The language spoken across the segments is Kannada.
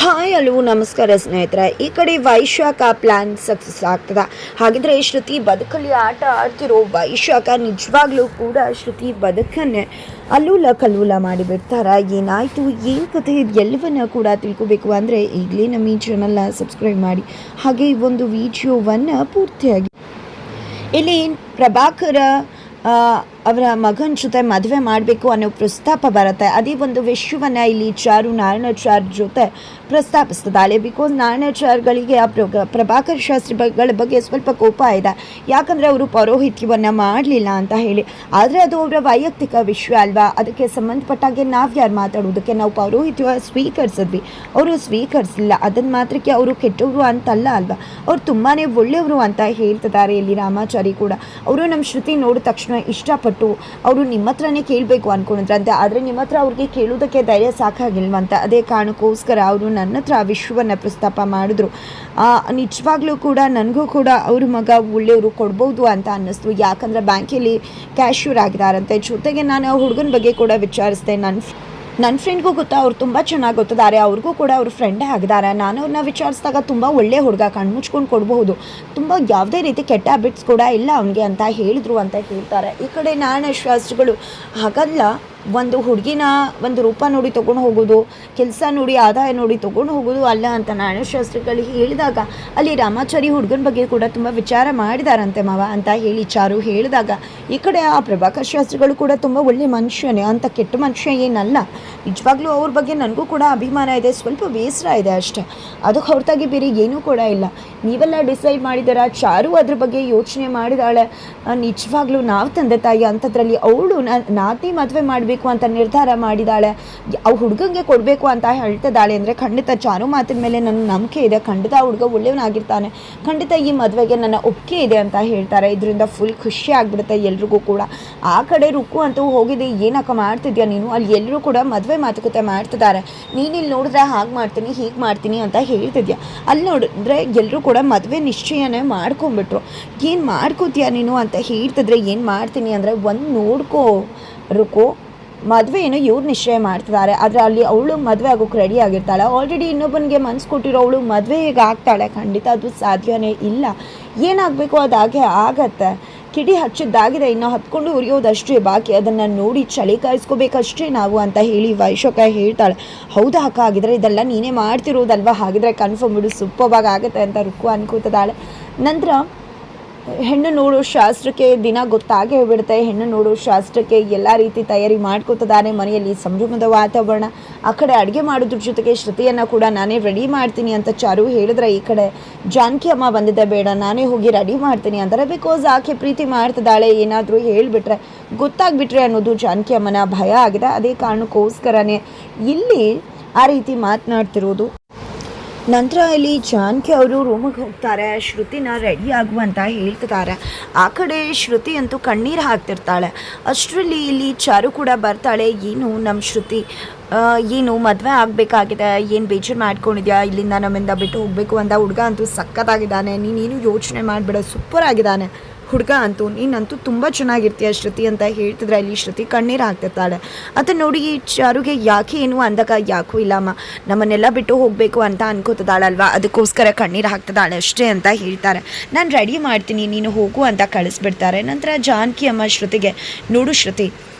ಹಾಯ್ ಹಲೋ ನಮಸ್ಕಾರ ಸ್ನೇಹಿತರೆ. ಈ ಕಡೆ ವೈಶಾಖ ಪ್ಲ್ಯಾನ್ ಸಕ್ಸಸ್ ಆಗ್ತದ. ಹಾಗಿದ್ರೆ ಶ್ರುತಿ ಬದುಕಲ್ಲಿ ಆಟ ಆಡ್ತಿರೋ ವೈಶಾಖ ನಿಜವಾಗ್ಲೂ ಕೂಡ ಶ್ರುತಿ ಬದುಕನ್ನೇ ಅಲ್ಲೂಲ ಕಲ್ಲೂಲ ಮಾಡಿಬಿಡ್ತಾರ. ಏನಾಯಿತು, ಏನು ಕಥೆ, ಎಲ್ಲವನ್ನ ಕೂಡ ತಿಳ್ಕೊಬೇಕು ಅಂದರೆ ಈಗಲೇ ನಮ್ಮ ಈ ಚಾನಲ್ನ ಸಬ್ಸ್ಕ್ರೈಬ್ ಮಾಡಿ, ಹಾಗೆ ಈ ಒಂದು ವಿಡಿಯೋವನ್ನು ಪೂರ್ತಿಯಾಗಿ. ಇಲ್ಲಿ ಪ್ರಭಾಕರ ಅವರ ಮಗನ ಜೊತೆ ಮದುವೆ ಮಾಡಬೇಕು ಅನ್ನೋ ಪ್ರಸ್ತಾಪ ಬರುತ್ತೆ. ಅದೇ ಒಂದು ವಿಷಯವನ್ನು ಇಲ್ಲಿ ಚಾರು ನಾರಾಯಣಾಚಾರ್ ಜೊತೆ ಪ್ರಸ್ತಾಪಿಸ್ತಿದ್ದಾಳೆ. ಬಿಕಾಸ್ ನಾರಾಯಣಾಚಾರ್ಗಳಿಗೆ ಆ ಪ್ರಭಾಕರ್ ಶಾಸ್ತ್ರಿಗಳ ಬಗ್ಗೆ ಸ್ವಲ್ಪ ಕೋಪ ಇದೆ. ಯಾಕಂದರೆ ಅವರು ಪೌರೋಹಿತ್ಯವನ್ನು ಮಾಡಲಿಲ್ಲ ಅಂತ ಹೇಳಿ. ಆದರೆ ಅದು ಅವರ ವೈಯಕ್ತಿಕ ವಿಷಯ ಅಲ್ವಾ, ಅದಕ್ಕೆ ಸಂಬಂಧಪಟ್ಟಾಗೆ ನಾವು ಯಾರು ಮಾತಾಡೋದಕ್ಕೆ. ನಾವು ಪೌರೋಹಿತ್ಯ ಸ್ವೀಕರಿಸಿದ್ವಿ, ಅವರು ಸ್ವೀಕರಿಸಲಿಲ್ಲ. ಅದನ್ನು ಮಾತ್ರಕ್ಕೆ ಅವರು ಕೆಟ್ಟವರು ಅಂತಲ್ಲ ಅಲ್ವಾ, ಅವ್ರು ತುಂಬಾ ಒಳ್ಳೆಯವರು ಅಂತ ಹೇಳ್ತಿದ್ದಾರೆ ಇಲ್ಲಿ ರಾಮಾಚಾರಿ ಕೂಡ. ಅವರು ನಮ್ಮ ಶ್ರುತಿ ನೋಡಿದ ತಕ್ಷಣ ಇಷ್ಟಪಟ್ಟು ಅವರು ನಿಮ್ಮ ಹತ್ರನೇ ಕೇಳಬೇಕು ಅಂದ್ಕೊಂಡಿದ್ರಂತೆ. ಆದರೆ ನಿಮ್ಮ ಹತ್ರ ಅವ್ರಿಗೆ ಕೇಳೋದಕ್ಕೆ ಧೈರ್ಯ ಸಾಕಾಗಿಲ್ವಂತೆ. ಅದೇ ಕಾರಣಕ್ಕೋಸ್ಕರ ಅವರು ನನ್ನ ಹತ್ರ ಆ ವಿಷಯವನ್ನು ಪ್ರಸ್ತಾಪ ಮಾಡಿದ್ರು. ನಿಜವಾಗ್ಲೂ ಕೂಡ ನನಗೂ ಕೂಡ ಅವ್ರ ಮಗ ಒಳ್ಳೆಯವರು ಕೊಡ್ಬೋದು ಅಂತ ಅನ್ನಿಸ್ತು. ಯಾಕಂದರೆ ಬ್ಯಾಂಕಲ್ಲಿ ಕ್ಯಾಶ್ಯೂರ್ ಆಗಿದ್ದಾರಂತೆ. ಜೊತೆಗೆ ನಾನು ಆ ಹುಡುಗನ ಬಗ್ಗೆ ಕೂಡ ವಿಚಾರಿಸಿದೆ. ನನ್ನ ಫ್ರೆಂಡ್ಗೂ ಗೊತ್ತಾ, ಅವ್ರು ತುಂಬ ಚೆನ್ನಾಗಿ ಗೊತ್ತಿದ್ದಾರೆ, ಅವ್ರಿಗೂ ಕೂಡ ಅವ್ರ ಫ್ರೆಂಡೇ ಆಗಿದ್ದಾರೆ. ನಾನು ಅವ್ರನ್ನ ವಿಚಾರಿಸಿದಾಗ ತುಂಬ ಒಳ್ಳೆಯ ಹುಡುಗ, ಕಣ್ಮುಚ್ಕೊಂಡು ಕೊಡಬಹುದು, ತುಂಬ ಯಾವುದೇ ರೀತಿ ಕೆಟ್ಟ ಹ್ಯಾಬಿಟ್ಸ್ ಕೂಡ ಇಲ್ಲ ಅವನಿಗೆ ಅಂತ ಹೇಳಿದ್ರು ಅಂತ ಹೇಳ್ತಾರೆ. ಈ ಕಡೆ ನಾರಾಯಣ ಶಾಸ್ತ್ರಿಗಳು ಹಾಗಲ್ಲ, ಒಂದು ಹುಡುಗಿನ ಒಂದು ರೂಪ ನೋಡಿ ತೊಗೊಂಡು ಹೋಗೋದು, ಕೆಲಸ ನೋಡಿ ಆದಾಯ ನೋಡಿ ತೊಗೊಂಡು ಹೋಗೋದು ಅಲ್ಲ ಅಂತ ನಾರಾಯಣ ಶಾಸ್ತ್ರಿಗಳಿಗೆ ಹೇಳಿದಾಗ ಅಲ್ಲಿ ರಾಮಾಚಾರಿ ಹುಡುಗನ ಬಗ್ಗೆ ಕೂಡ ತುಂಬ ವಿಚಾರ ಮಾಡಿದಾರಂತೆ ಮಾವ ಅಂತ ಹೇಳಿ ಚಾರು ಹೇಳಿದಾಗ, ಈ ಕಡೆ ಆ ಪ್ರಭಾಕರ್ ಶಾಸ್ತ್ರಿಗಳು ಕೂಡ ತುಂಬ ಒಳ್ಳೆ ಮನುಷ್ಯನೇ, ಅಂತ ಕೆಟ್ಟ ಮನುಷ್ಯ ಏನಲ್ಲ. ನಿಜವಾಗ್ಲೂ ಅವ್ರ ಬಗ್ಗೆ ನನಗೂ ಕೂಡ ಅಭಿಮಾನ ಇದೆ, ಸ್ವಲ್ಪ ಬೇಸರ ಇದೆ ಅಷ್ಟೇ, ಅದಕ್ಕೆ ಹೊರತಾಗಿ ಬೇರೆ ಏನೂ ಕೂಡ ಇಲ್ಲ. ನೀವೆಲ್ಲ ಡಿಸೈಡ್ ಮಾಡಿದಾರ. ಚಾರು ಅದ್ರ ಬಗ್ಗೆ ಯೋಚನೆ ಮಾಡಿದಾಳೆ. ನಿಜವಾಗ್ಲೂ ನಾವು ತಂದೆ ತಾಯಿ ಅಂಥದ್ರಲ್ಲಿ ಅವಳು ನಾತಿ ಮದುವೆ ಮಾಡಬೇಕು ಅಂತ ನಿರ್ಧಾರ ಮಾಡಿದಾಳೆ. ಅವು ಹುಡುಗಂಗೆ ಕೊಡಬೇಕು ಅಂತ ಹೇಳ್ತಿದ್ದಾಳೆ ಅಂದರೆ ಖಂಡಿತ ಚಾರು ಮಾತಿನ ಮೇಲೆ ನನ್ನ ನಂಬಿಕೆ ಇದೆ. ಖಂಡಿತ ಹುಡುಗ ಒಳ್ಳೆಯವನಾಗಿರ್ತಾನೆ, ಖಂಡಿತ ಈ ಮದುವೆಗೆ ನನ್ನ ಒಪ್ಪಿಗೆ ಇದೆ ಅಂತ ಹೇಳ್ತಾರೆ. ಇದರಿಂದ ಫುಲ್ ಖುಷಿ ಆಗಿಬಿಡುತ್ತೆ ಎಲ್ರಿಗೂ ಕೂಡ. ಆ ಕಡೆ ರುಕ್ಕು ಅಂತೂ ಹೋಗಿದೆ, ಏನಕ್ಕ ಮಾಡ್ತಿದ್ಯಾ ನೀನು, ಅಲ್ಲಿ ಎಲ್ಲರೂ ಕೂಡ ಮದುವೆ ಮಾತುಕತೆ ಮಾಡ್ತಿದ್ದಾರೆ, ನೀನಿಲ್ಲಿ ನೋಡಿದ್ರೆ ಹಾಗೆ ಮಾಡ್ತೀನಿ ಹೀಗೆ ಮಾಡ್ತೀನಿ ಅಂತ ಹೇಳ್ತಿದ್ಯಾ. ಅಲ್ಲಿ ನೋಡಿದ್ರೆ ಎಲ್ಲರೂ ಕೂಡ ಮದುವೆ ನಿಶ್ಚಯನೇ ಮಾಡ್ಕೊಂಬಿಟ್ರು. ಏನು ಮಾಡ್ಕೋತೀಯ ನೀನು ಅಂತ ಹೇಳ್ತಿದ್ರೆ ಏನು ಮಾಡ್ತೀನಿ ಅಂದರೆ, ಒಂದು ನೋಡ್ಕೋ ರುಕೋ, ಮದುವೆ ಏನು ಇವ್ರು ನಿಶ್ಚಯ ಮಾಡ್ತಿದ್ದಾರೆ, ಆದರೆ ಅಲ್ಲಿ ಅವಳು ಮದುವೆ ಆಗೋಕ್ಕೆ ರೆಡಿ ಆಗಿರ್ತಾಳೆ. ಆಲ್ರೆಡಿ ಇನ್ನೊಬ್ಬನಿಗೆ ಮನಸ್ಸು ಕೊಟ್ಟಿರೋ ಅವಳು ಮದುವೆ ಹೇಗೆ ಆಗ್ತಾಳೆ, ಖಂಡಿತ ಅದು ಸಾಧ್ಯನೇ ಇಲ್ಲ. ಏನಾಗಬೇಕು ಅದಾಗೆ ಆಗತ್ತೆ. ಕಿಡಿ ಹಚ್ಚಿದ್ದಾಗಿದೆ, ಇನ್ನು ಹತ್ಕೊಂಡು ಉರಿಯೋದಷ್ಟೇ ಬಾಕಿ, ಅದನ್ನು ನೋಡಿ ಚಳಿ ಕಾಯಿಸ್ಕೋಬೇಕಷ್ಟೇ ನಾವು ಅಂತ ಹೇಳಿ ವೈಶಾಖ ಹೇಳ್ತಾಳೆ. ಹೌದಾ ಅಕ್ಕ, ಆಗಿದ್ರೆ ಇದೆಲ್ಲ ನೀನೇ ಮಾಡ್ತಿರೋದಲ್ವ, ಹಾಗಿದ್ರೆ ಕನ್ಫರ್ಮ್ ಬಿಡು, ಸೂಪರ್ವಾಗಿ ಆಗುತ್ತೆ ಅಂತ ರುಕ್ಕು ಅನ್ಕೋತಿದ್ದಾಳೆ. ನಂತರ ಹೆಣ್ಣು ನೋಡೋ ಶಾಸ್ತ್ರಕ್ಕೆ ದಿನ ಗೊತ್ತಾಗೇ ಹೋಗ್ಬಿಡುತ್ತೆ. ಹೆಣ್ಣು ನೋಡೋ ಶಾಸ್ತ್ರಕ್ಕೆ ಎಲ್ಲ ರೀತಿ ತಯಾರಿ ಮಾಡ್ಕೋತಿದ್ದಾನೆ. ಮನೆಯಲ್ಲಿ ಸಂಭ್ರಮದ ವಾತಾವರಣ. ಆ ಕಡೆ ಅಡುಗೆ ಮಾಡೋದ್ರ ಜೊತೆಗೆ ಶ್ರುತಿಯನ್ನು ಕೂಡ ನಾನೇ ರೆಡಿ ಮಾಡ್ತೀನಿ ಅಂತ ಚಾರು ಹೇಳಿದ್ರೆ, ಈ ಕಡೆ ಜಾನಕಿ ಅಮ್ಮ ಬಂದಿದ್ದೆ, ಬೇಡ ನಾನೇ ಹೋಗಿ ರೆಡಿ ಮಾಡ್ತೀನಿ ಅಂತಾರೆ. ಬಿಕಾಸ್ ಆಕೆ ಪ್ರೀತಿ ಮಾಡ್ತಿದ್ದಾಳೆ, ಏನಾದರೂ ಹೇಳಿಬಿಟ್ರೆ ಗೊತ್ತಾಗ್ಬಿಟ್ರೆ ಅನ್ನೋದು ಜಾನಕಿ ಅಮ್ಮನ ಭಯ ಆಗಿದೆ. ಅದೇ ಕಾರಣಕ್ಕೋಸ್ಕರನೇ ಇಲ್ಲಿ ಆ ರೀತಿ ಮಾತನಾಡ್ತಿರೋದು. ನಂತರ ಇಲ್ಲಿ ಜಾನಕಿ ಅವರು ರೂಮಿಗೆ ಹೋಗ್ತಾರೆ, ಶ್ರುತಿನ ರೆಡಿ ಆಗುವಂತ ಹೇಳ್ತಿದ್ದಾರೆ. ಆ ಕಡೆ ಶ್ರುತಿ ಅಂತೂ ಕಣ್ಣೀರು ಹಾಕ್ತಿರ್ತಾಳೆ. ಅಷ್ಟರಲ್ಲಿ ಇಲ್ಲಿ ಚಾರು ಕೂಡ ಬರ್ತಾಳೆ. ಏನು ನಮ್ಮ ಶ್ರುತಿ, ಏನು ಮದುವೆ ಆಗಬೇಕಾಗಿದೆ, ಏನು ಬೇಜಾರು ಮಾಡ್ಕೊಂಡಿದ್ಯಾ, ಇಲ್ಲಿಂದ ನಮ್ಮಿಂದ ಬಿಟ್ಟು ಹೋಗಬೇಕು ಅಂತ. ಹುಡುಗ ಅಂತೂ ಸಖತ್ತಾಗಿದ್ದಾನೆ, ನೀನೇನು ಯೋಚನೆ ಮಾಡಿಬಿಡ, ಸೂಪರ್ ಆಗಿದ್ದಾನೆ ಹುಡುಗ ಅಂತೂ, ನೀನಂತೂ ತುಂಬ ಚೆನ್ನಾಗಿರ್ತೀಯ ಶ್ರುತಿ ಅಂತ ಹೇಳ್ತಿದ್ರೆ ಇಲ್ಲಿ ಶ್ರುತಿ ಕಣ್ಣೀರು ಹಾಕ್ತಿರ್ತಾಳೆ. ಅದನ್ನು ನೋಡಿ ಚಾರುಗೆ ಯಾಕೆ ಏನು ಅಂದಾಗ, ಯಾಕೂ ಇಲ್ಲಮ್ಮ, ನಮ್ಮನ್ನೆಲ್ಲ ಬಿಟ್ಟು ಹೋಗಬೇಕು ಅಂತ ಅನ್ಕೋತಿದ್ದಾಳಲ್ವ, ಅದಕ್ಕೋಸ್ಕರ ಕಣ್ಣೀರು ಹಾಕ್ತಿದ್ದಾಳೆ ಅಷ್ಟೇ ಅಂತ ಹೇಳ್ತಾರೆ. ನಾನು ರೆಡಿ ಮಾಡ್ತೀನಿ, ನೀನು ಹೋಗು ಅಂತ ಕಳಿಸ್ಬಿಡ್ತಾರೆ. ನಂತರ ಜಾನಕಿ ಅಮ್ಮ ಶ್ರುತಿಗೆ, ನೋಡು ಶ್ರುತಿ,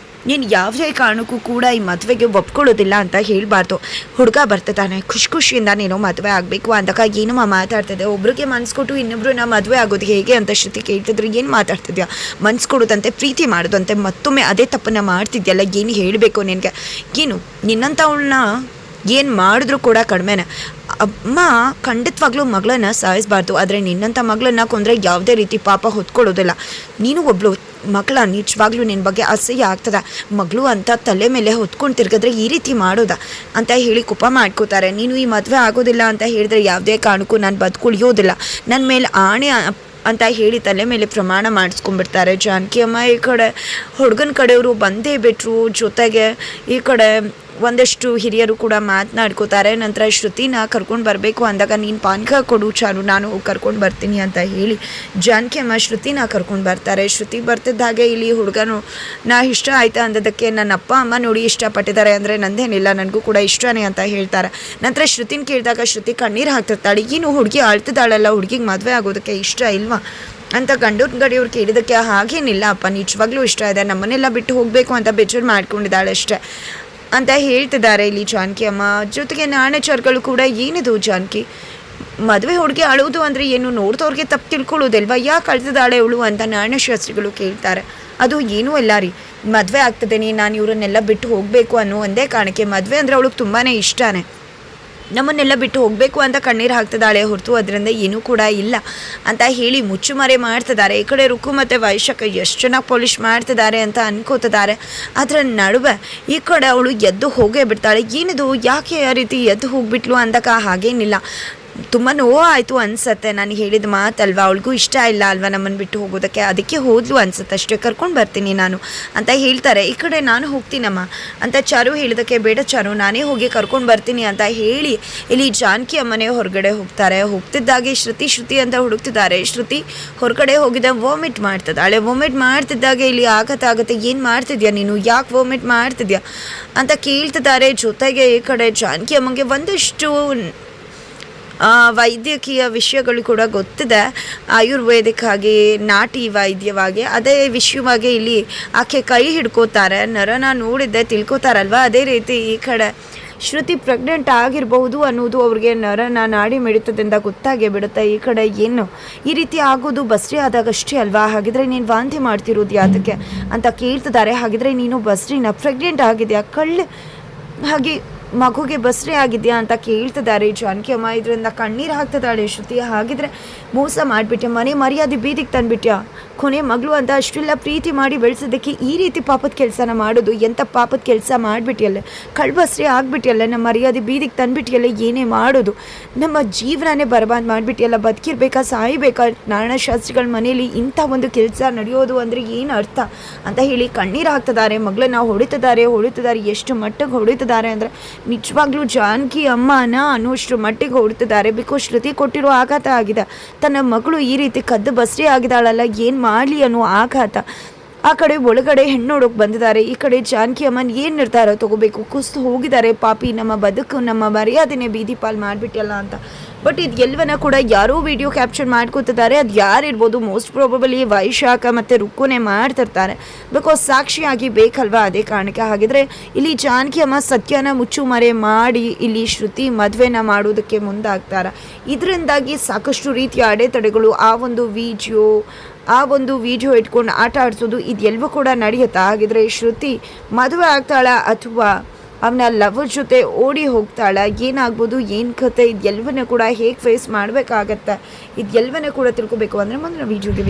ನೀನು ಯಾವುದೇ ಕಾರಣಕ್ಕೂ ಕೂಡ ಈ ಮದುವೆಗೆ ಒಪ್ಕೊಳ್ಳೋದಿಲ್ಲ ಅಂತ ಹೇಳಬಾರ್ದು. ಹುಡುಗ ಬರ್ತಿದ್ದಾನೆ, ಖುಷಿಯಿಂದ ನೀನು ಮದುವೆ ಆಗಬೇಕು ಅಂದಾಗ ಏನು ಮಾತಾಡ್ತಿದ್ದೆ, ಒಬ್ರಿಗೆ ಮನ್ಸು ಕೊಟ್ಟು ಇನ್ನೊಬ್ರು ಮದುವೆ ಆಗೋದು ಹೇಗೆ ಅಂತ ಶ್ರುತಿ ಕೇಳ್ತಿದ್ರು. ಏನು ಮಾತಾಡ್ತಿದ್ಯಾ, ಮನ್ಸು ಕೊಡೋದಂತೆ ಪ್ರೀತಿ ಮಾಡೋದಂತೆ ಮತ್ತೊಮ್ಮೆ ಅದೇ ತಪ್ಪನ್ನು ಮಾಡ್ತಿದ್ಯಲ್ಲ, ಏನು ಹೇಳಬೇಕು ನಿನಗೆ, ಏನು ನಿನ್ನಂಥವಳನ್ನ ಏನು ಮಾಡಿದ್ರೂ ಕೂಡ ಕಡಿಮೆನೆ. ಅಮ್ಮ ಖಂಡಿತವಾಗ್ಲೂ ಮಗಳನ್ನ ಸಾಯಿಸಬಾರ್ದು, ಆದರೆ ನಿನ್ನಂಥ ಮಗಳನ್ನ ಕೊಂದರೆ ಯಾವುದೇ ರೀತಿ ಪಾಪ ಹೊತ್ಕೊಳ್ಳೋದಿಲ್ಲ. ನೀನು ಒಬ್ಳು ಮಗಳ, ನಿಜವಾಗ್ಲೂ ನಿನ್ನ ಬಗ್ಗೆ ಅಸಹ್ಯ ಆಗ್ತದೆ, ಮಗಳು ಅಂತ ತಲೆ ಮೇಲೆ ಹೊತ್ಕೊಂಡು ತಿರ್ಗಿದ್ರೆ ಈ ರೀತಿ ಮಾಡೋದ ಅಂತ ಹೇಳಿ ಕೋಪ ಮಾಡ್ಕೋತಾರೆ. ನೀನು ಈ ಮದುವೆ ಆಗೋದಿಲ್ಲ ಅಂತ ಹೇಳಿದ್ರೆ ಯಾವುದೇ ಕಾರಣಕ್ಕೂ ನಾನು ಬದುಕುಳಿಯೋದಿಲ್ಲ, ನನ್ನ ಮೇಲೆ ಆಣೆ ಅಂತ ಹೇಳಿ ತಲೆ ಮೇಲೆ ಪ್ರಮಾಣ ಮಾಡಿಸ್ಕೊಂಡ್ಬಿಡ್ತಾರೆ ಜಾನಕಿ ಅಮ್ಮ. ಈ ಕಡೆ ಹುಡುಗನ ಕಡೆಯವರು ಬಂದೇ ಬಿಟ್ಟರು. ಜೊತೆಗೆ ಈ ಕಡೆ ಒಂದಷ್ಟು ಹಿರಿಯರು ಕೂಡ ಮಾತನಾಡ್ಕೋತಾರೆ. ನಂತರ ಶ್ರುತಿನ ಕರ್ಕೊಂಡು ಬರಬೇಕು ಅಂದಾಗ ನೀನು ಪಾನಕ ಕೊಡು ಚಾರು, ನಾನು ಕರ್ಕೊಂಡು ಬರ್ತೀನಿ ಅಂತ ಹೇಳಿ ಜಾನಕಿ ಅಮ್ಮ ಶ್ರುತಿನ ಕರ್ಕೊಂಡು ಬರ್ತಾರೆ. ಶ್ರುತಿ ಬರ್ತಿದ್ದಾಗೆ ಇಲ್ಲಿ ಹುಡುಗನು ಇಷ್ಟ ಆಯ್ತಾ ಅಂದದಕ್ಕೆ ನನ್ನ ಅಪ್ಪ ಅಮ್ಮ ನೋಡಿ ಇಷ್ಟಪಟ್ಟಿದ್ದಾರೆ ಅಂದರೆ ನಂದೇನಿಲ್ಲ, ನನಗೂ ಕೂಡ ಇಷ್ಟನೇ ಅಂತ ಹೇಳ್ತಾರೆ. ನಂತರ ಶ್ರುತಿನ ಕೇಳಿದಾಗ ಶ್ರುತಿ ಕಣ್ಣೀರು ಹಾಕ್ತಿರ್ತಾಳೆ. ಏನು ಹುಡುಗಿ ಅಳ್ತಿದ್ದಾಳಲ್ಲ, ಹುಡುಗಿಗೆ ಮದುವೆ ಆಗೋದಕ್ಕೆ ಇಷ್ಟ ಇಲ್ವಾ ಅಂತ ಗಡಿಯವ್ರು ಕೇಳಿದಕ್ಕೆ ಹಾಗೇನಿಲ್ಲ ಅಪ್ಪ, ನಿಜವಾಗ್ಲೂ ಇಷ್ಟ ಇದೆ, ನಮ್ಮನ್ನೆಲ್ಲ ಬಿಟ್ಟು ಹೋಗಬೇಕು ಅಂತ ಬೇಜಾರು ಮಾಡ್ಕೊಂಡಿದ್ದಾಳೆ ಅಷ್ಟೇ ಅಂತ ಹೇಳ್ತಿದ್ದಾರೆ ಇಲ್ಲಿ ಜಾನಕಿ ಅಮ್ಮ. ಜೊತೆಗೆ ನಾಣಚಾರ್ಗಳು ಕೂಡ ಏನಿದು ಜಾನಕಿ, ಮದುವೆ ಹುಡುಗಿ ಅಳುವುದು ಅಂದರೆ ಏನು, ನೋಡ್ದವ್ರಿಗೆ ತಪ್ಪು ತಿಳ್ಕೊಳ್ಳೋದಿಲ್ವಾ, ಯಾಕೆ ಅಳ್ತಿದ್ದಾಳೆ ಅವಳು ಅಂತ ನಾಣ್ಯಶಾಸ್ತ್ರಿಗಳು ಕೇಳ್ತಾರೆ. ಅದು ಏನೂ ಇಲ್ಲ ರೀ, ಮದುವೆ ಆಗ್ತದೇನೆ, ನಾನು ಇವರನ್ನೆಲ್ಲ ಬಿಟ್ಟು ಹೋಗಬೇಕು ಅನ್ನೋ ಒಂದೇ ಕಾರಣಕ್ಕೆ. ಮದುವೆ ಅಂದರೆ ಅವಳಿಗೆ ತುಂಬಾ ಇಷ್ಟನೇ, ನಮ್ಮನ್ನೆಲ್ಲ ಬಿಟ್ಟು ಹೋಗಬೇಕು ಅಂತ ಕಣ್ಣೀರು ಹಾಕ್ತಿದ್ದಾಳೆ ಹೊರತು ಅದರಿಂದ ಏನೂ ಕೂಡ ಇಲ್ಲ ಅಂತ ಹೇಳಿ ಮುಚ್ಚುಮರೆ ಮಾಡ್ತಿದ್ದಾರೆ. ಈ ಕಡೆ ರುಕ್ಕು ಮತ್ತು ವೈಶಾಖ ಎಷ್ಟು ಚೆನ್ನಾಗಿ ಪಾಲಿಷ್ ಮಾಡ್ತಿದ್ದಾರೆ ಅಂತ ಅನ್ಕೋತಿದ್ದಾರೆ. ಅದರ ನಡುವೆ ಈ ಕಡೆ ಅವಳು ಎದ್ದು ಹೋಗೇ ಬಿಡ್ತಾಳೆ. ಏನಿದು, ಯಾಕೆ ಆ ರೀತಿ ಎದ್ದು ಹೋಗಿಬಿಟ್ಲು ಅಂದಕ ಹಾಗೇನಿಲ್ಲ, ತುಂಬ ನೋವು ಆಯಿತು ಅನಿಸತ್ತೆ, ನಾನು ಹೇಳಿದ ಮಾತಲ್ವಾ, ಅವಳಿಗೂ ಇಷ್ಟ ಇಲ್ಲ ಅಲ್ವಾ ನಮ್ಮನ್ನು ಬಿಟ್ಟು ಹೋಗೋದಕ್ಕೆ, ಅದಕ್ಕೆ ಹೋದ್ಲು ಅನ್ಸುತ್ತೆ ಅಷ್ಟೇ, ಕರ್ಕೊಂಡು ಬರ್ತೀನಿ ನಾನು ಅಂತ ಹೇಳ್ತಾರೆ. ಈ ಕಡೆ ನಾನು ಹೋಗ್ತೀನಮ್ಮ ಅಂತ ಚಾರು ಹೇಳಿದಕ್ಕೆ ಬೇಡ ಚಾರು, ನಾನೇ ಹೋಗಿ ಕರ್ಕೊಂಡು ಬರ್ತೀನಿ ಅಂತ ಹೇಳಿ ಇಲ್ಲಿ ಜಾನಕಿ ಅಮ್ಮನೇ ಹೊರಗಡೆ ಹೋಗ್ತಾರೆ. ಹೋಗ್ತಿದ್ದಾಗೆ ಶ್ರುತಿ ಅಂತ ಹುಡುಕ್ತಿದ್ದಾರೆ. ಶ್ರುತಿ ಹೊರಗಡೆ ಹೋಗಿದ್ದ ವಾಮಿಟ್ ಮಾಡ್ತಿದ್ದಾಳೆ. ವಾಮಿಟ್ ಮಾಡ್ತಿದ್ದಾಗೆ ಇಲ್ಲಿ ಆಗತ್ತೆ, ಏನು ಮಾಡ್ತಿದ್ಯಾ ನೀನು, ಯಾಕೆ ವಾಮಿಟ್ ಮಾಡ್ತಿದ್ಯಾ ಅಂತ ಕೇಳ್ತಿದ್ದಾರೆ. ಜೊತೆಗೆ ಈ ಕಡೆ ಜಾನಕಿ ಅಮ್ಮಂಗೆ ಒಂದಷ್ಟು ವೈದ್ಯಕೀಯ ವಿಷಯಗಳು ಕೂಡ ಗೊತ್ತಿದೆ, ಆಯುರ್ವೇದಿಕ್ ಆಗಿ ನಾಟಿ ವೈದ್ಯವಾಗಿ. ಅದೇ ವಿಷಯವಾಗಿ ಇಲ್ಲಿ ಆಕೆ ಕೈ ಹಿಡ್ಕೋತಾರೆ. ನರನ ನೋಡಿದ್ದೆ ತಿಳ್ಕೊತಾರಲ್ವ, ಅದೇ ರೀತಿ ಈ ಕಡೆ ಶ್ರುತಿ ಪ್ರೆಗ್ನೆಂಟ್ ಆಗಿರಬಹುದು ಅನ್ನೋದು ಅವ್ರಿಗೆ ನರನ ನಾಡಿ ಮಿಡಿತದಿಂದ ಗೊತ್ತಾಗೇ ಬಿಡುತ್ತೆ. ಈ ಕಡೆ ಏನು ಈ ರೀತಿ ಆಗೋದು ಬಸ್ರಿ ಆದಾಗಷ್ಟೇ ಅಲ್ವಾ, ಹಾಗಿದ್ರೆ ನೀನು ವಾಂತಿ ಮಾಡ್ತಿರೋದು ಯಾತಕ್ಕೆ ಅಂತ ಕೇಳ್ತಿದ್ದಾರೆ. ಹಾಗಿದ್ರೆ ನೀನು ಬಸ್ರಿನ ಪ್ರೆಗ್ನೆಂಟ್ ಆಗಿದೆಯಾ, ಹಾಗೆ ಮಗುಗೆ ಬಸ್ರಿ ಆಗಿದೆಯಾ ಅಂತ ಕೇಳ್ತಿದ್ದಾರೆ ಜಾನಕಿ ಅಮ್ಮ. ಇದರಿಂದ ಕಣ್ಣೀರು ಹಾಕ್ತಿದ್ದಾಳೆ ಶ್ರುತಿ. ಹಾಗಿದ್ರೆ ಮೋಸ ಮಾಡಿಬಿಟ್ಟೆ, ಮನೆ ಮರ್ಯಾದೆ ಬೀದಿಗೆ ತಂದುಬಿಟ್ಯಾ, ಕೊನೆ ಮಗಳು ಅಂತ ಅಷ್ಟೆಲ್ಲ ಪ್ರೀತಿ ಮಾಡಿ ಬೆಳೆಸೋದಕ್ಕೆ ಈ ರೀತಿ ಪಾಪದ ಕೆಲಸನ ಮಾಡೋದು, ಎಂಥ ಪಾಪದ ಕೆಲಸ ಮಾಡಿಬಿಟ್ಟಿಯಲ್ಲ, ಕಳ್ಬಸ್ರಿ ಆಗಿಬಿಟ್ಟಿಯಲ್ಲ, ನಮ್ಮ ಮರ್ಯಾದೆ ಬೀದಿಗೆ ತಂದುಬಿಟ್ಟಿಯಲ್ಲ, ಏನೇ ಮಾಡೋದು, ನಮ್ಮ ಜೀವನನೇ ಬರ್ಬಾದ್ ಮಾಡಿಬಿಟ್ಟಿಯಲ್ಲ, ಬದುಕಿರ್ಬೇಕಾ ಸಾಯಬೇಕಾ, ನಾರಾಯಣಶಾಸ್ತ್ರಿಗಳ ಮನೇಲಿ ಇಂಥ ಒಂದು ಕೆಲಸ ನಡೆಯೋದು ಅಂದರೆ ಏನು ಅರ್ಥ ಅಂತ ಹೇಳಿ ಕಣ್ಣೀರು ಹಾಕ್ತಿದ್ದಾರೆ. ಮಗಳನ್ನ ಹೊಡಿತಿದ್ದಾರೆ, ಎಷ್ಟು ಮಟ್ಟಿಗೆ ಹೊಡಿತಿದ್ದಾರೆ ಅಂದರೆ ನಿಜವಾಗ್ಲೂ ಜಾನಕಿ ಅಮ್ಮನ ಅನ್ನೋಷ್ಟು ಮಟ್ಟಿಗೆ ಹೊಡ್ತಿದ್ದಾರೆ. ಬಿಕಾಸ್ ಶ್ರುತಿ ಕೊಟ್ಟಿರೋ ಆಘಾತ ಆಗಿದೆ, ತನ್ನ ಮಗಳು ಈ ರೀತಿ ಕದ್ದು ಬಸ್ರಿ ಆಗಿದ್ದಾಳಲ್ಲ, ಏನು ಮಾಡಲಿ ಅನ್ನೋ ಆಘಾತ. ಆ ಕಡೆ ಒಳಗಡೆ ಹೆಣ್ಣೋಡೋಕೆ ಬಂದಿದ್ದಾರೆ. ಈ ಕಡೆ ಜಾನಕಿ ಅಮ್ಮನ ಏನು ನಿರ್ಧಾರ ತಗೋಬೇಕು, ಕುಸ್ತು ಹೋಗಿದ್ದಾರೆ. ಪಾಪಿ, ನಮ್ಮ ಬದುಕು ನಮ್ಮ ಮರ್ಯಾದೆನೇ ಬೀದಿ ಪಾಲ್ ಮಾಡಿಬಿಟ್ಟಲ್ಲ ಅಂತ. ಬಟ್ ಇದು ಎಲ್ಲವನ್ನ ಕೂಡ ಯಾರೋ ವಿಡಿಯೋ ಕ್ಯಾಪ್ಚರ್ ಮಾಡ್ಕೋತಿದ್ದಾರೆ. ಅದು ಯಾರಿರ್ಬೋದು, ಮೋಸ್ಟ್ ಪ್ರಾಬಬಲಿ ವೈಶಾಖ ಮತ್ತು ರುಕ್ಕುನೇ ಮಾಡ್ತಿರ್ತಾರೆ, ಬಿಕಾಸ್ ಸಾಕ್ಷಿಯಾಗಿ ಬೇಕಲ್ವಾ, ಅದೇ ಕಾರಣಕ್ಕೆ. ಹಾಗಿದ್ರೆ ಇಲ್ಲಿ ಜಾನಕಿ ಅಮ್ಮ ಸತ್ಯನ ಮುಚ್ಚುಮರೆ ಮಾಡಿ ಇಲ್ಲಿ ಶ್ರುತಿ ಮದುವೆನ ಮಾಡೋದಕ್ಕೆ ಮುಂದಾಗ್ತಾರೆ. ಇದರಿಂದಾಗಿ ಸಾಕಷ್ಟು ರೀತಿಯ ಅಡೆತಡೆಗಳು, ಆ ಒಂದು ವಿಡಿಯೋ ಇಟ್ಕೊಂಡು ಆಟ ಆಡಿಸೋದು ಇದೆಲ್ಲವೂ ಕೂಡ ನಡೆಯುತ್ತಾ. ಹಾಗಿದ್ರೆ ಶ್ರುತಿ ಮದುವೆ ಆಗ್ತಾಳ ಅಥವಾ ಅವನ ಲವರ್ ಜೊತೆ ಓಡಿ ಹೋಗ್ತಾಳ, ಏನಾಗ್ಬೋದು, ಏನು ಕತೆ, ಇದೆಲ್ಲವನ್ನ ಕೂಡ ಹೇಗೆ ಫೇಸ್ ಮಾಡಬೇಕಾಗತ್ತೆ, ಇದೆಲ್ಲವನ್ನ ಕೂಡ ತಿಳ್ಕೊಬೇಕು ಅಂದರೆ ಮುಂದಿನ ವಿಡಿಯೋಗೆ